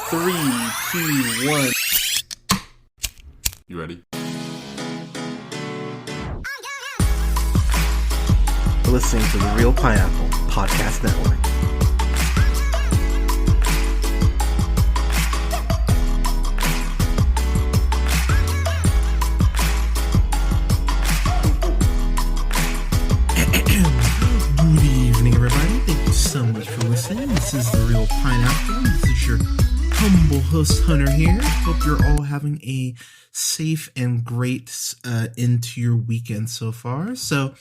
Three, two, one. You ready? You're listening to the Real Pineapple Podcast Network. Good evening, everybody. Thank you so much for listening. This is the Real Pineapple. This is your humble host, Hunter, here. Hope you're all having a safe and great end to your weekend so far. So,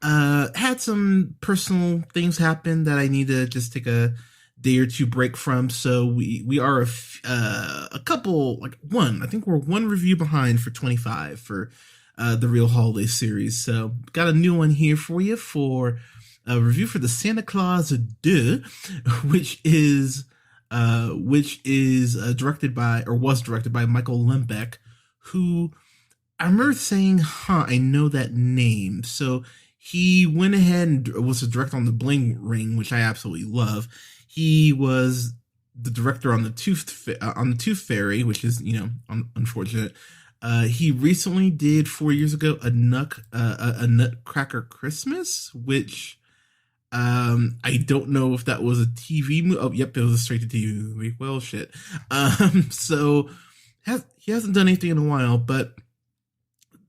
had some personal things happen that I need to just take a day or two break from. So we are a couple, like one, I think we're one review behind for 25 for the Real Holiday series. So got a new one here for you for a review for the Santa Claus 2, which is directed by, or was directed by, Michael Lembeck, who I remember saying, I know that name. So he went ahead and was a director on The Bling Ring, which I absolutely love. He was the director on the Tooth Fairy, which is, unfortunate. He recently did 4 years ago a Nutcracker Christmas, which I don't know if that was a TV movie. Oh, yep, it was a straight to TV movie. Well, shit. So he hasn't done anything in a while, but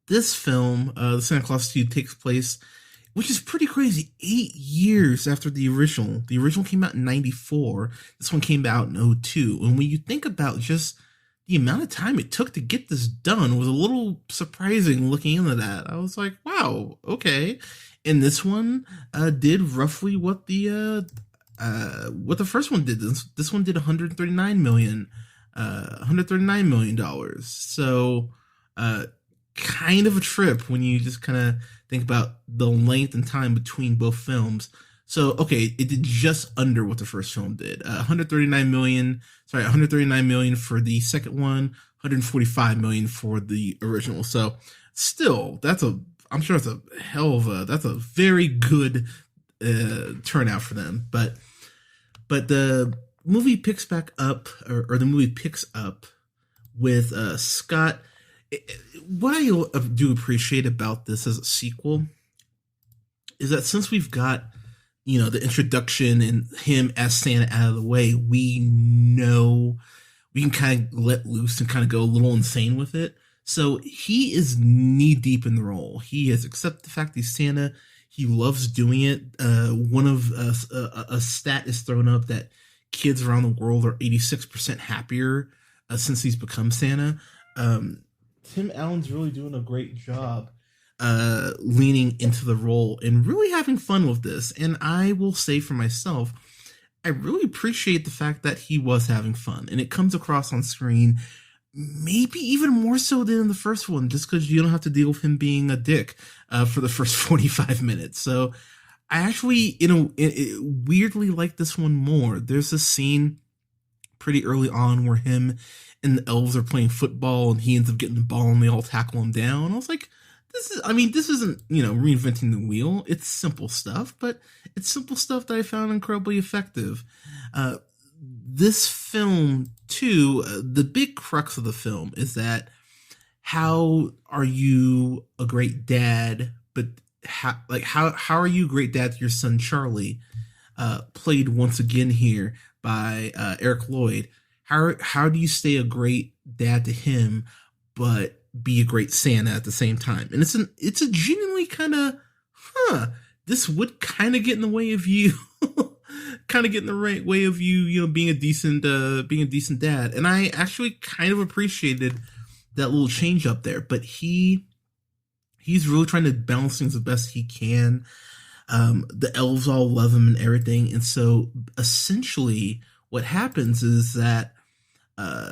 this film, the Santa Claus 2, takes place, which is pretty crazy, 8 years after the original. The original came out in 94. This one came out in 02. And when you think about just the amount of time it took to get this done, was a little surprising looking into that. I was like, wow, okay. And this one did roughly what the first one did. This one did $139 million. So kind of a trip when you just kind of think about the length and time between both films. So, okay, it did just under what the first film did. 139 million for the second one, 145 million for the original. So still, I'm sure it's a that's a very good turnout for them. But the movie picks back up, or the movie picks up with Scott. What I do appreciate about this as a sequel is that since we've got, the introduction and him as Santa out of the way, we know we can kind of let loose and kind of go a little insane with it. So he is knee deep in the role. He has accepted the fact he's Santa. He loves doing it. One of a stat is thrown up that kids around the world are 86% happier since he's become Santa. Tim Allen's really doing a great job leaning into the role and really having fun with this. And I will say for myself, I really appreciate the fact that he was having fun, and it comes across on screen maybe even more so than in the first one, just because you don't have to deal with him being a dick for the first 45 minutes. So I actually, weirdly like this one more. There's a scene pretty early on where him and the elves are playing football, and he ends up getting the ball, and they all tackle him down. I was like, this isn't, reinventing the wheel. It's simple stuff, but it's simple stuff that I found incredibly effective. This film, too, the big crux of the film is that how are you a great dad, but how are you a great dad to your son Charlie, played once again here by Eric Lloyd. How do you stay a great dad to him, but be a great Santa at the same time? And it's a genuinely kind of, this would kind of get in the way of you, being a decent dad. And I actually kind of appreciated that little change up there. But he's really trying to balance things the best he can. The elves all love him and everything, and so essentially what happens is that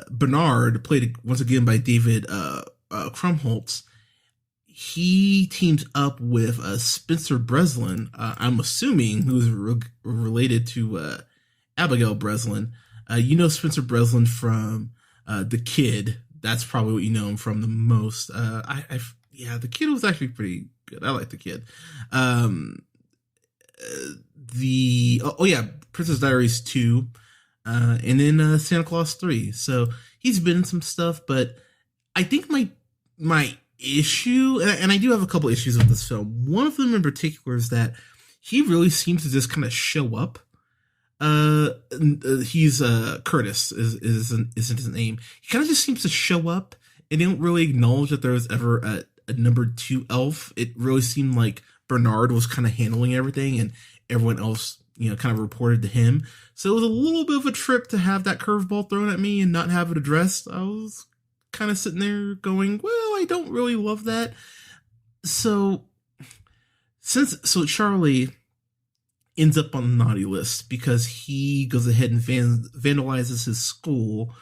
Bernard, played once again by David Krumholtz, he teams up with Spencer Breslin, I'm assuming, who's related to Abigail Breslin. Spencer Breslin from The Kid. That's probably what you know him from the most. The Kid was actually pretty good. I like The Kid. Princess Diaries 2. and then Santa Claus 3. So he's been in some stuff, but I think my issue, and I do have a couple issues with this film. One of them in particular is that he really seems to just kind of show up. He's Curtis isn't his name. He kind of just seems to show up and they don't really acknowledge that there was ever a number two elf. It really seemed like Bernard was kind of handling everything and everyone else, kind of reported to him. So it was a little bit of a trip to have that curveball thrown at me and not have it addressed. I was kind of sitting there going, well, I don't really love that. So Charlie ends up on the naughty list because he goes ahead and vandalizes his school,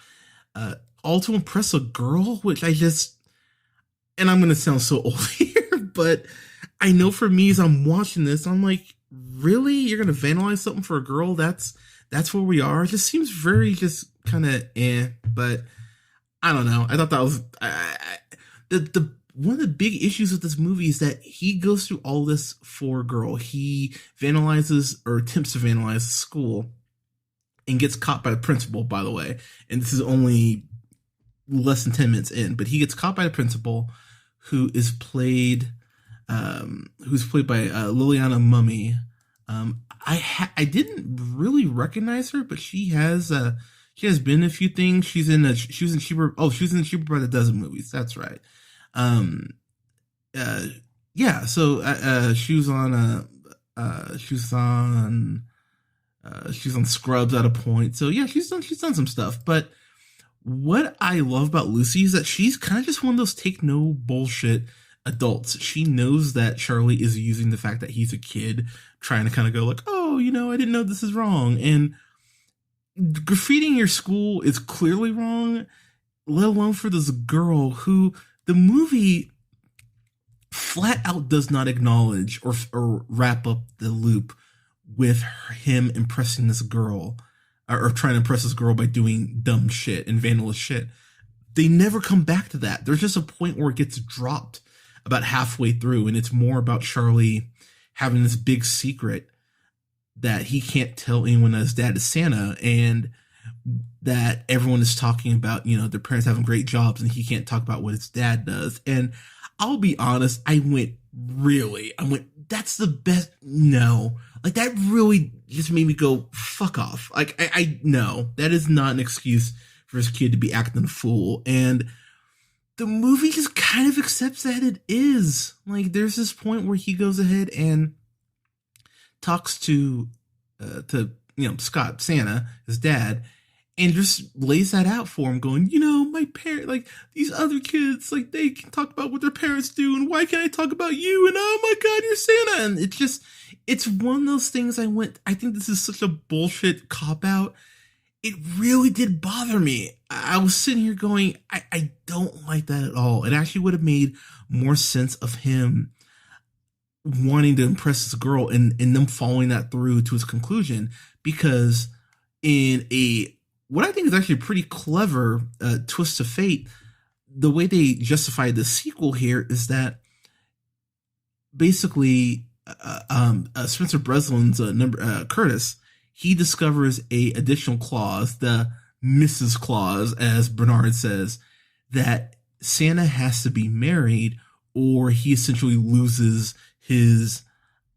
all to impress a girl, which and I'm going to sound so old here, but I know for me as I'm watching this, I'm like, really? You're going to vandalize something for a girl? That's where we are? It just seems very just kind of but I don't know. I thought that was the one of the big issues with this movie is that he goes through all this for a girl. He vandalizes or attempts to vandalize the school and gets caught by the principal, by the way. And this is only less than 10 minutes in, but he gets caught by the principal who's played by Liliana Mummy. I didn't really recognize her, but she has been in a few things. She was in Cheaper by the Dozen movies. That's right. She was on Scrubs at a point. So yeah, she's done some stuff. But what I love about Lucy is that she's kind of just one of those take no bullshit adults. She knows that Charlie is using the fact that he's a kid, trying to kind of go like, oh, I didn't know this is wrong. And graffitiing your school is clearly wrong, let alone for this girl who the movie flat out does not acknowledge or wrap up the loop with him impressing this girl or trying to impress this girl by doing dumb shit and vandalous shit. They never come back to that. There's just a point where it gets dropped about halfway through, and it's more about Charlie having this big secret that he can't tell anyone that his dad is Santa, and that everyone is talking about, their parents having great jobs, and he can't talk about what his dad does. And I'll be honest, I went, that's the best. No, like that really just made me go, fuck off. Like I no, that is not an excuse for his kid to be acting a fool. And the movie just kind of accepts that it is. Like there's this point where he goes ahead and talks to Scott, Santa, his dad, and just lays that out for him, going, my parent, like these other kids, like they can talk about what their parents do, and why can't I talk about you? And oh my God, you're Santa. And it's one of those things I think this is such a bullshit cop out. It really did bother me. I was sitting here going, I don't like that at all. It actually would have made more sense of him wanting to impress this girl and them following that through to his conclusion, because in what I think is actually a pretty clever twist of fate, the way they justify the sequel here is that basically Spencer Breslin's Curtis, he discovers a additional clause, the Mrs. Claus, as Bernard says, that Santa has to be married or he essentially loses his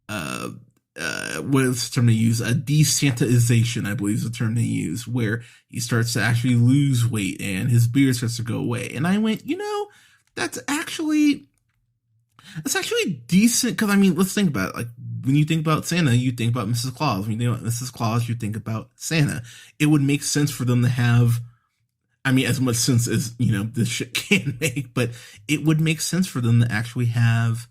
what is the term they use? A desantaization, I believe is the term they use, where he starts to actually lose weight and his beard starts to go away. And I went, that's actually decent. Cause I mean, let's think about it. Like when you think about Santa, you think about Mrs. Claus. When you think about Mrs. Claus, you think about Santa. It would make sense for them to have, I mean, as much sense as, this shit can make, but it would make sense for them to actually have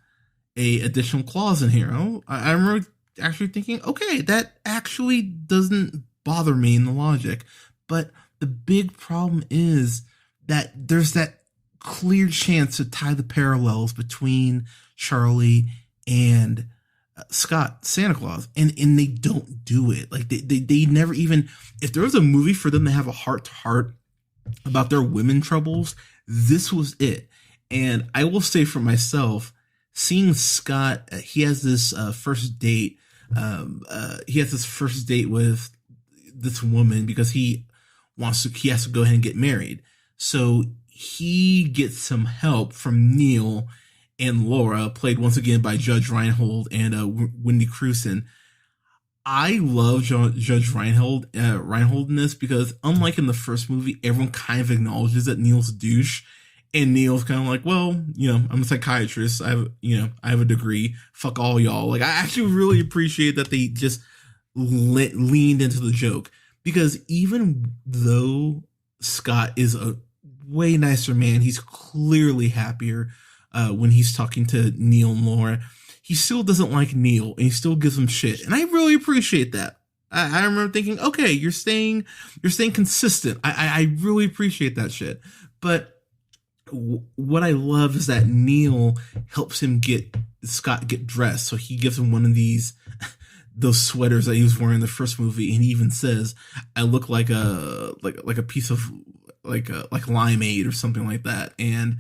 a additional clause in here. I remember actually thinking, okay, that actually doesn't bother me in the logic. But the big problem is that there's that clear chance to tie the parallels between Charlie and Scott, Santa Claus, and they don't do it. Like they never even, if there was a movie for them to have a heart to heart about their women troubles, this was it. And I will say for myself, seeing Scott, he has this first date. He has this first date with this woman because he has to go ahead and get married. So he gets some help from Neil and Laura, played once again by Judge Reinhold and Wendy Crewson. I love Judge Reinhold in this because, unlike in the first movie, everyone kind of acknowledges that Neil's a douche, and Neil's kind of like, well, I'm a psychiatrist. I have a degree. Fuck all y'all. Like, I actually really appreciate that they just leaned into the joke, because even though Scott is a way nicer man, he's clearly happier when he's talking to Neil and Laura. He still doesn't like Neil, and he still gives him shit, and I really appreciate that. I remember thinking, okay, you're staying consistent. I really appreciate that shit. But what I love is that Neil helps him Scott get dressed. So he gives him one of those sweaters that he was wearing in the first movie, and he even says, "I look like a piece of like limeade or something like that." And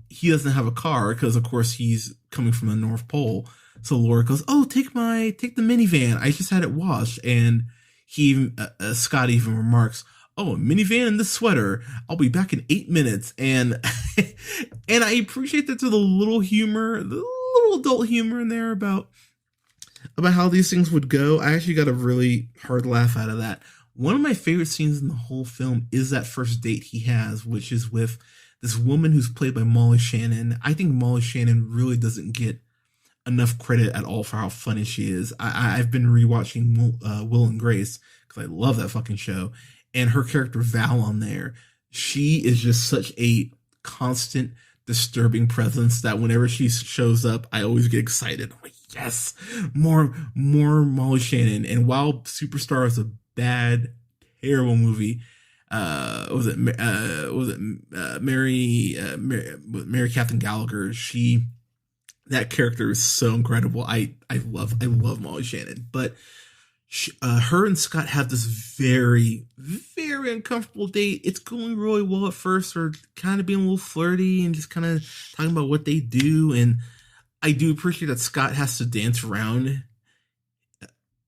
he doesn't have a car because, of course, he's coming from the North Pole. So Laura goes, "Oh, take the minivan. I just had it washed." And Scott even remarks, "Oh, a minivan and this sweater. I'll be back in 8 minutes." And and I appreciate that, to the little humor, the little adult humor in there about how these things would go. I actually got a really hard laugh out of that. One of my favorite scenes in the whole film is that first date he has, which is with this woman who's played by Molly Shannon. I think Molly Shannon really doesn't get enough credit at all for how funny she is. I've been rewatching Will and Grace because I love that fucking show. And her character Val on there, she is just such a constant, disturbing presence that whenever she shows up, I always get excited. I'm like, yes, more Molly Shannon. And while Superstar is a bad, terrible movie, Mary Catherine Gallagher, that character is so incredible. I love Molly Shannon. But her and Scott have this very, very uncomfortable date. It's going really well at first. They're kind of being a little flirty and just kind of talking about what they do. And I do appreciate that Scott has to dance around.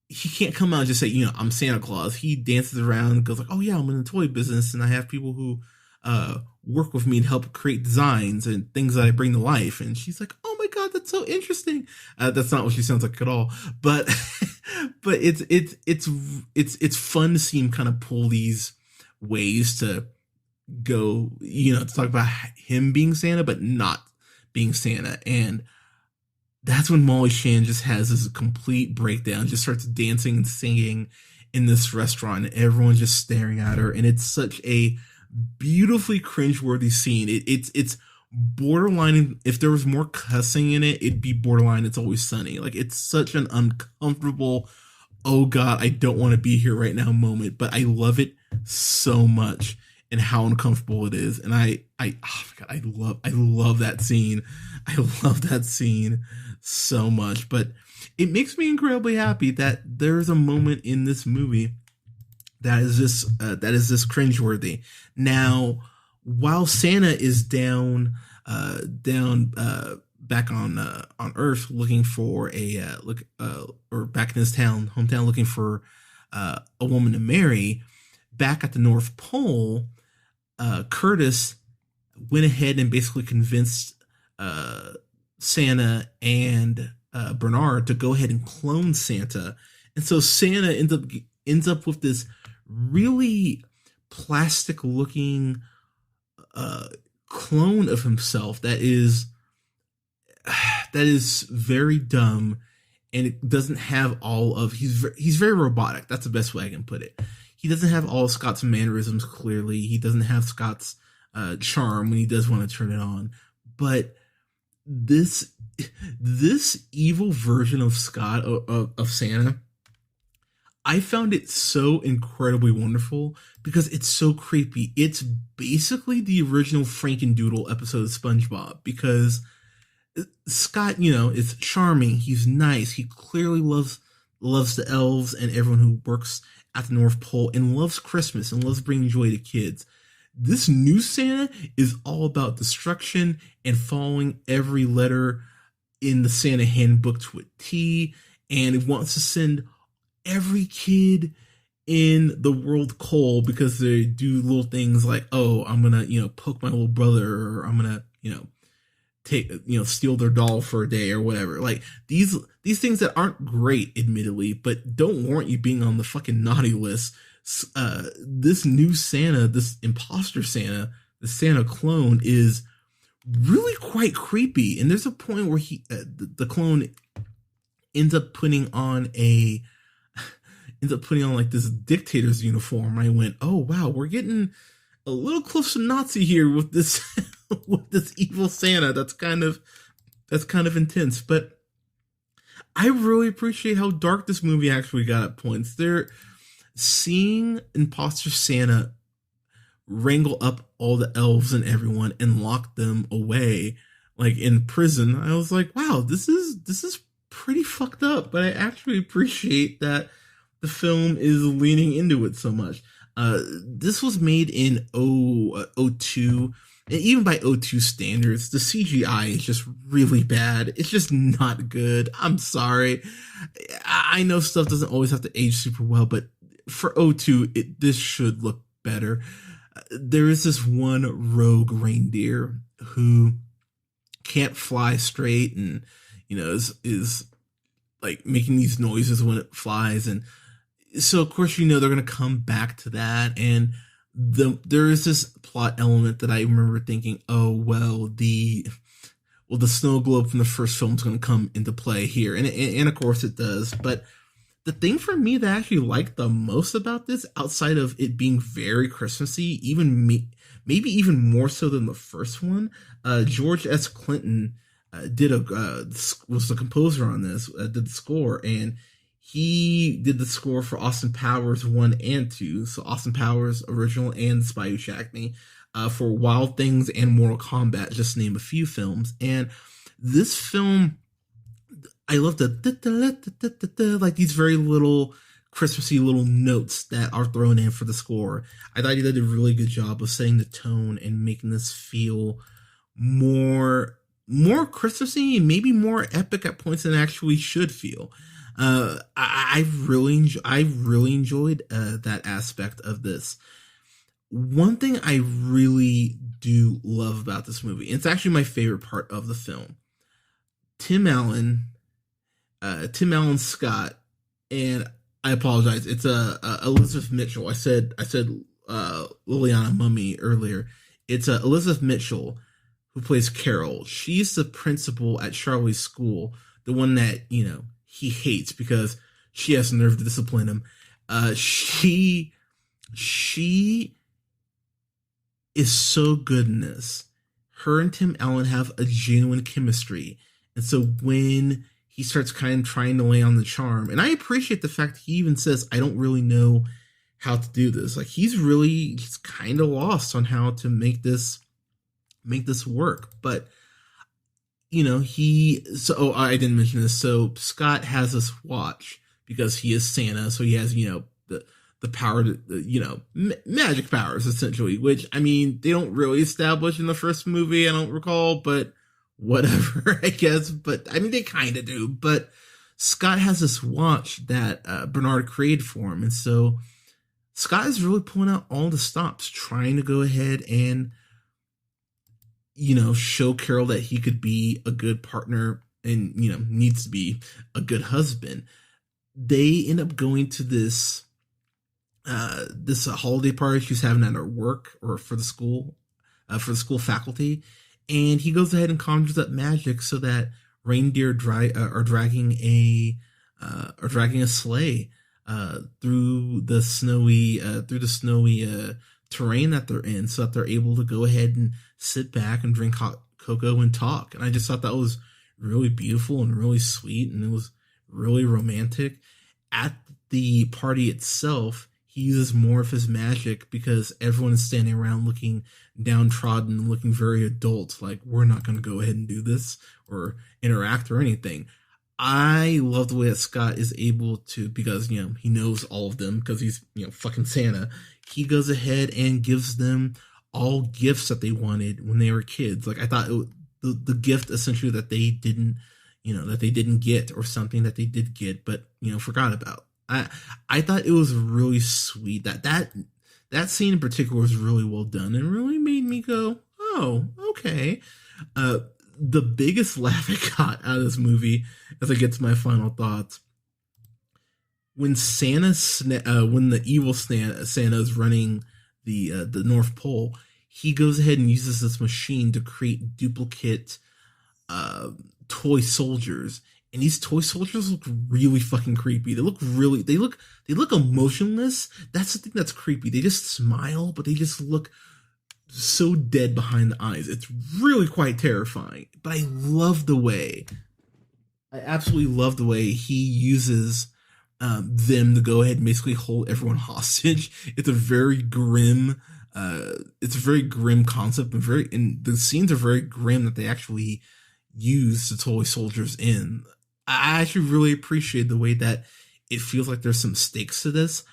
He can't come out and just say, I'm Santa Claus. He dances around and goes like, "Oh yeah, I'm in the toy business and I have people who work with me to help create designs and things that I bring to life." And she's like, "Oh my God, that's so interesting." That's not what she sounds like at all, but but it's fun to see him kind of pull these ways to go, to talk about him being Santa, but not being Santa. And that's when Molly Shannon just has this complete breakdown, just starts dancing and singing in this restaurant, and everyone's just staring at her. And it's such a beautifully cringeworthy scene. It's borderline. If there was more cussing in it, it'd be borderline It's Always Sunny. Like, it's such an uncomfortable, oh God, I don't want to be here right now moment. But I love it so much and how uncomfortable it is. And oh my God, I love that scene. I love that scene so much. But it makes me incredibly happy that there's a moment in this movie that is this cringeworthy. Now, while Santa is down back on Earth looking for or back in his hometown looking for a woman to marry, back at the North Pole, Curtis went ahead and basically convinced Santa and Bernard to go ahead and clone Santa. And so Santa ends up with this really plastic looking clone of himself that is very dumb, and it doesn't have all of he's very robotic. That's the best way I can put it. He doesn't have all of Scott's mannerisms. Clearly, he doesn't have Scott's charm when he does want to turn it on. But this evil version of Scott, of Santa, I found it so incredibly wonderful because it's so creepy. It's basically the original Frankendoodle episode of SpongeBob, because Scott, is charming. He's nice. He clearly loves the elves and everyone who works at the North Pole, and loves Christmas and loves bringing joy to kids. This new Santa is all about destruction and following every letter in the Santa handbook to a T, and it wants to send every kid in the world cold because they do little things like, oh, I'm gonna, poke my little brother, or I'm gonna, take, steal their doll for a day or whatever. Like these things that aren't great, admittedly, but don't warrant you being on the fucking naughty list. This new Santa, this imposter Santa, the Santa clone, is really quite creepy. And there's a point where the clone ends up putting on like this dictator's uniform. I went, oh wow, we're getting a little close to Nazi here with this with this evil Santa. That's kind of intense. But I really appreciate how dark this movie actually got at points. They're seeing imposter Santa wrangle up all the elves and everyone and lock them away like in prison. I was like, wow, this is pretty fucked up, but I actually appreciate that the film is leaning into it so much. This was made in 02, and even by 02 standards, the CGI is just really bad. It's just not good. I'm sorry. I know stuff doesn't always have to age super well, but for 02, this should look better. There is this one rogue reindeer who can't fly straight, and is like making these noises when it flies, and so of course they're going to come back to that, and there is this plot element that I remember thinking, oh well, the snow globe from the first film is going to come into play here, and of course it does. But the thing for me that I actually liked the most about this, outside of it being very Christmassy, maybe even more so than the first one, George S. Clinton was the composer on this, did the score, and he did the score for Austin Powers 1 and 2, so Austin Powers original and Spy Who Shagged Me, for Wild Things and Mortal Kombat, just to name a few films. And this film, I love the like these very little Christmassy little notes that are thrown in for the score. I thought he did a really good job of setting the tone and making this feel more Christmassy, maybe more epic at points than it actually should feel. I really enjoyed that aspect of this. One thing I really do love about this movie, and it's actually my favorite part of the film, Tim Allen Scott, and I apologize, it's Elizabeth Mitchell. I said Liliana Mummy earlier. It's Elizabeth Mitchell who plays Carol. She's the principal at Charlie's school, the one that he hates because she has the nerve to discipline him. She is so good in this. Her and Tim Allen have a genuine chemistry, and so when he starts kind of trying to lay on the charm, and I appreciate the fact he even says, I don't really know how to do this. Like he's kind of lost on how to make this work. But I didn't mention this. So Scott has this watch because he is Santa, so he has the power to magic powers essentially, which I mean they don't really establish in the first movie, I don't recall, but whatever, I guess. But I mean they kind of do. But Scott has this watch that Bernard created for him, and so Scott is really pulling out all the stops, trying to go ahead and show Carol that he could be a good partner and needs to be a good husband. They end up going to this holiday party she's having at her work, or for the school faculty, and he goes ahead and conjures up magic so that reindeer are dragging a sleigh through the snowy terrain that they're in, so that they're able to go ahead and sit back and drink hot cocoa and talk. And I just thought that was really beautiful and really sweet, and it was really romantic. At the party itself, he uses more of his magic because everyone is standing around looking downtrodden, looking very adult, like we're not going to go ahead and do this or interact or anything. I love the way that Scott is able to, because he knows all of them because he's fucking Santa. He goes ahead and gives them all gifts that they wanted when they were kids. Like I thought the gift essentially that they didn't get, or something that they did get but forgot about. I thought it was really sweet. That scene in particular was really well done and really made me go, oh, okay. Uh, the biggest laugh I got out of this movie, as I get to my final thoughts, when when the evil Santa is running the North Pole, he goes ahead and uses this machine to create duplicate uh, toy soldiers, and these toy soldiers look really fucking creepy. They look emotionless. That's the thing that's creepy. They just smile, but they just look so dead behind the eyes. It's really quite terrifying. But I absolutely love the way he uses them to go ahead and basically hold everyone hostage. It's a very grim concept, and the scenes are very grim that they actually use the toy soldiers in. I actually really appreciate the way that it feels like there's some stakes to this.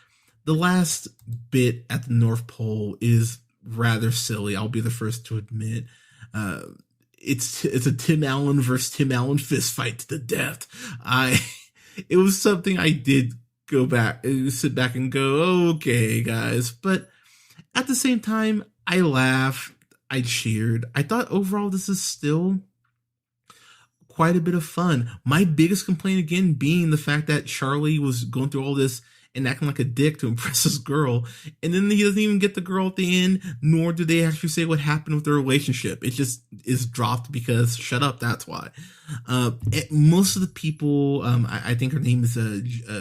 The last bit at the North Pole is rather silly. I'll be the first to admit. Uh, it's a Tim Allen versus Tim Allen fist fight to the death. It was something I did sit back and go, okay, guys. But at the same time, I laughed, I cheered. I thought overall this is still quite a bit of fun. My biggest complaint again being the fact that Charlie was going through all this and acting like a dick to impress this girl, and then he doesn't even get the girl at the end, nor do they actually say what happened with their relationship. It just is dropped because shut up, that's why. Most of the people, I think her name is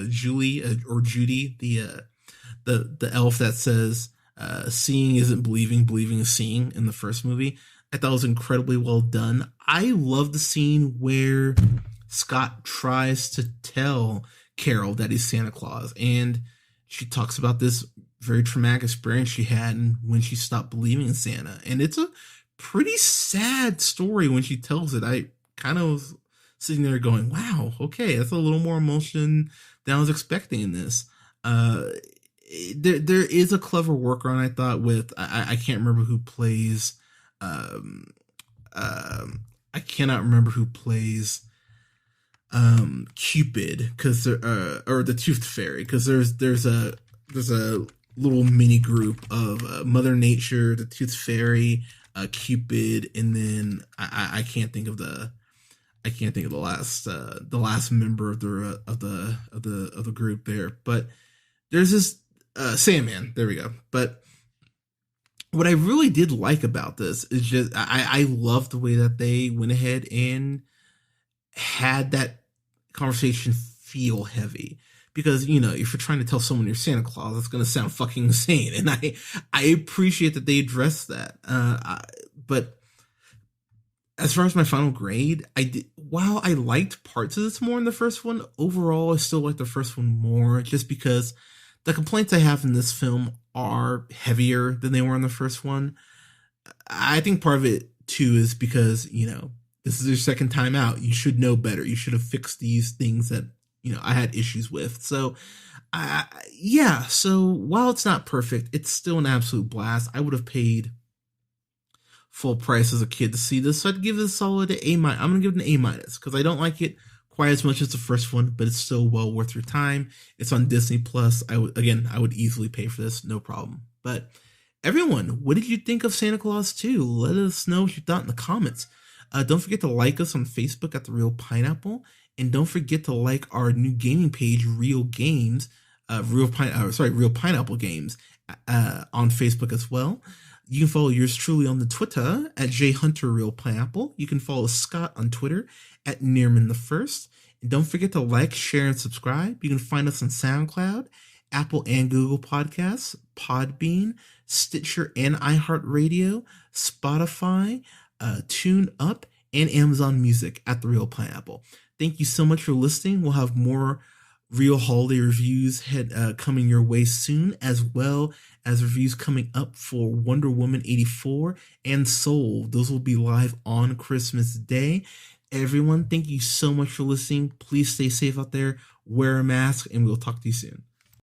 Julie or Judy, the elf that says seeing isn't believing, believing is seeing in the first movie. I thought it was incredibly well done. I love the scene where Scott tries to tell Carol that he's Santa Claus, and she talks about this very traumatic experience she had when she stopped believing in Santa. And it's a pretty sad story when she tells it. I kind of was sitting there going, wow, okay, that's a little more emotion than I was expecting in this. There is a clever workaround, I thought, with I can't remember who plays I cannot remember who plays Cupid, because or the Tooth Fairy, because there's a little mini group of Mother Nature, the Tooth Fairy, Cupid, and then I can't think of the last member of the group there, but there's this Sandman. There we go. But what I really did like about this is just I love the way that they went ahead and had that conversation feel heavy, because if you're trying to tell someone you're Santa Claus, that's going to sound fucking insane, and I appreciate that they addressed that. But as far as my final grade, while I liked parts of this more in the first one, overall I still like the first one more, just because the complaints I have in this film are heavier than they were in the first one. I think part of it too is because, this is your second time out. You should know better. You should have fixed these things that, I had issues with. So, yeah. So while it's not perfect, it's still an absolute blast. I would have paid full price as a kid to see this. So I'd give it a solid A-. I'm going to give it an A- because I don't like it quite as much as the first one, but it's still well worth your time. It's on Disney Plus. I would easily pay for this, no problem. But everyone, what did you think of Santa Claus 2? Let us know what you thought in the comments. Don't forget to like us on Facebook at The Real Pineapple, and don't forget to like our new gaming page, Real Games, Real Pineapple Games, on Facebook as well. You can follow yours truly on the Twitter at JHunterRealPineapple. You can follow Scott on Twitter at Nearman1st. And don't forget to like, share, and subscribe. You can find us on SoundCloud, Apple and Google Podcasts, Podbean, Stitcher and iHeartRadio, Spotify, TuneUp, and Amazon Music at The Real Pineapple. Thank you so much for listening. We'll have more real holiday reviews coming your way soon, as well as reviews coming up for Wonder Woman 84 and Soul. Those will be live on Christmas Day. Everyone, thank you so much for listening. Please stay safe out there, wear a mask, and we'll talk to you soon.